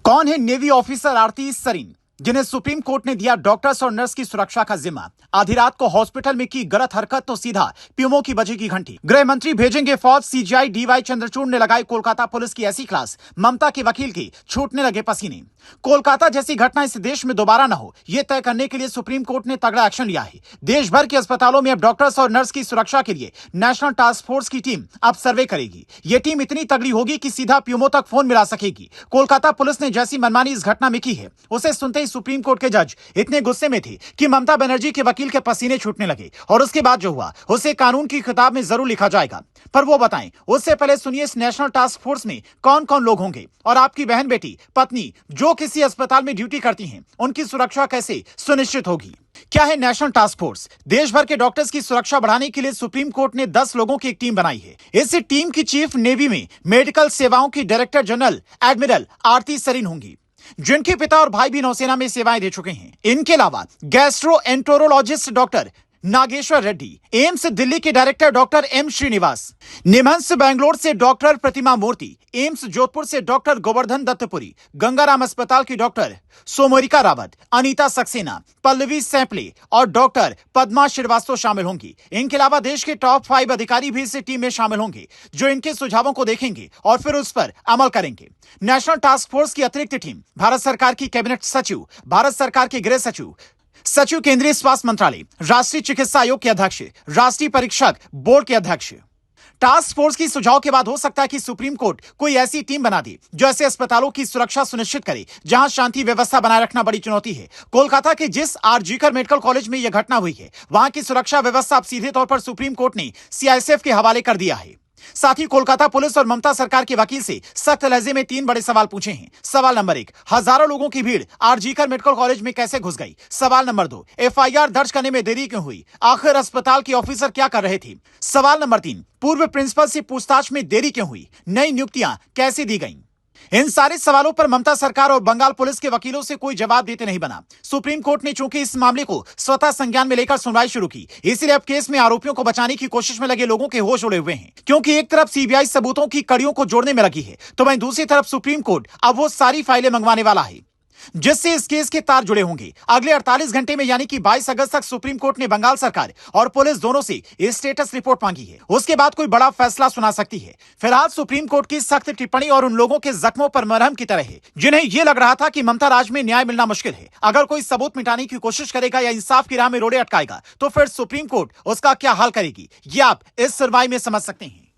कौन है navy officer आरती सरीन, जिन्हें सुप्रीम कोर्ट ने दिया डॉक्टर्स और नर्स की सुरक्षा का जिम्मा? आधी रात को हॉस्पिटल में की गलत हरकत तो सीधा पीएमओ की बजेगी घंटी। गृह मंत्री भेजेंगे फौज, सीजीआई डीवाई चंद्रचूड़ ने लगाई कोलकाता पुलिस की ऐसी क्लास, ममता के वकील की छूटने लगे पसीने। कोलकाता जैसी घटना इस देश में दोबारा न हो, यह तय करने के लिए सुप्रीम कोर्ट ने तगड़ा एक्शन लिया है। देश भर के अस्पतालों में अब डॉक्टर्स और नर्स की सुरक्षा के लिए नेशनल टास्क फोर्स की टीम अब सर्वे करेगी। यह टीम इतनी तगड़ी होगी कि सीधा पीएमओ तक फोन मिला सकेगी। कोलकाता पुलिस ने जैसी मनमानी इस घटना में की है, उसे सुनते ही सुप्रीम कोर्ट के जज इतने गुस्से में थे कि ममता बनर्जी के वकील के पसीने छूटने लगे। और उसके बाद जो हुआ उसे कानून की किताब में जरूर लिखा जाएगा, पर वो बताएं उससे पहले सुनिए इस नेशनल टास्क फोर्स में कौन कौन लोग होंगे और आपकी बहन, बेटी, पत्नी जो किसी अस्पताल में ड्यूटी करती हैं, उनकी सुरक्षा कैसे सुनिश्चित होगी। क्या है नेशनल टास्क फोर्स? देश भर के डॉक्टर्स की सुरक्षा बढ़ाने के लिए सुप्रीम कोर्ट ने 10 लोगों की एक टीम बनाई है। इस टीम की चीफ नेवी में मेडिकल सेवाओं की डायरेक्टर जनरल एडमिरल आरती सरीन होंगी, जिनके पिता और भाई भी नौसेना में सेवाएं दे चुके हैं। इनके अलावा gastroenterologist doctor Nageshwar Reddy, AIIMS Delhi के director doctor M Srinivas, NIMHANS Bangalore से डॉक्टर प्रतिमा मूर्ति, एम्स जोधपुर से डॉक्टर गोवर्धन दत्तपुरी, गंगाराम अस्पताल की डॉक्टर सोमरिका रावत, अनीता सक्सेना, पल्लवी सैंपले और डॉक्टर पद्मा श्रीवास्तव शामिल होंगी। इनके अलावा देश के टॉप 5 अधिकारी भी इस टीम में शामिल होंगे, जो इनके सुझावों को देखेंगे और फिर उस पर अमल करेंगे। नेशनल टास्क फोर्स की अतिरिक्त टीम भारत सरकार की कैबिनेट सचिव, भारत सरकार के गृह सचिव, सचिव केंद्रीय स्वास्थ्य मंत्रालय, राष्ट्रीय चिकित्सा आयोग के अध्यक्ष, राष्ट्रीय परीक्षक बोर्ड के अध्यक्ष। टास्क फोर्स की सुझाव के बाद हो सकता है कि सुप्रीम कोर्ट कोई ऐसी टीम बना दे जो ऐसे अस्पतालों की सुरक्षा सुनिश्चित करे जहां शांति व्यवस्था बनाए रखना बड़ी चुनौती है। कोलकाता के जिस आरजीकर मेडिकल कॉलेज में यह घटना हुई है, वहां की सुरक्षा व्यवस्था अब सीधे तौर पर सुप्रीम कोर्ट ने सीआईएसएफ के हवाले कर दिया है। साथ ही कोलकाता पुलिस और ममता सरकार के वकील से सख्त लहजे में 3 बड़े सवाल पूछे हैं। सवाल नंबर 1, हजारों लोगों की भीड़ आरजीकर मेडिकल कॉलेज में कैसे घुस गई? सवाल नंबर 2, एफआईआर दर्ज करने में देरी क्यों हुई? आखिर अस्पताल के ऑफिसर क्या कर रहे थे? सवाल नंबर 3, पूर्व प्रिंसिपल से पूछताछ में देरी क्यों हुई? नई नियुक्तियां कैसे दी गईं? इन सारे सवालों पर ममता सरकार और बंगाल पुलिस के वकीलों से कोई जवाब देते नहीं बना। सुप्रीम कोर्ट ने चूंकि इस मामले को स्वतः संज्ञान में लेकर सुनवाई शुरू की, इसलिए अब केस में आरोपियों को बचाने की कोशिश में लगे लोगों के होश उड़े हुए हैं। क्योंकि एक तरफ सीबीआई सबूतों की कड़ियों को जोड़ने में लगी है, तो वहीं दूसरी तरफ सुप्रीम कोर्ट अब वो सारी फाइलें मंगवाने वाला है जिससे इस केस के तार जुड़े होंगे। अगले 48 घंटे में यानी कि 22 अगस्त तक सुप्रीम कोर्ट ने बंगाल सरकार और पुलिस दोनों से स्टेटस रिपोर्ट मांगी है। उसके बाद कोई बड़ा फैसला सुना सकती है। फिलहाल सुप्रीम कोर्ट की सख्त टिप्पणी और उन लोगों के जख्मों पर मरहम की तरह है जिन्हें यह लग रहा था कि ममता राज में न्याय मिलना मुश्किल है। अगर कोई सबूत मिटाने की कोशिश करेगा या इंसाफ की राह में रोड़े अटकाएगा, तो फिर सुप्रीम कोर्ट उसका क्या हाल करेगी, ये आप इस सुनवाई में समझ सकते हैं।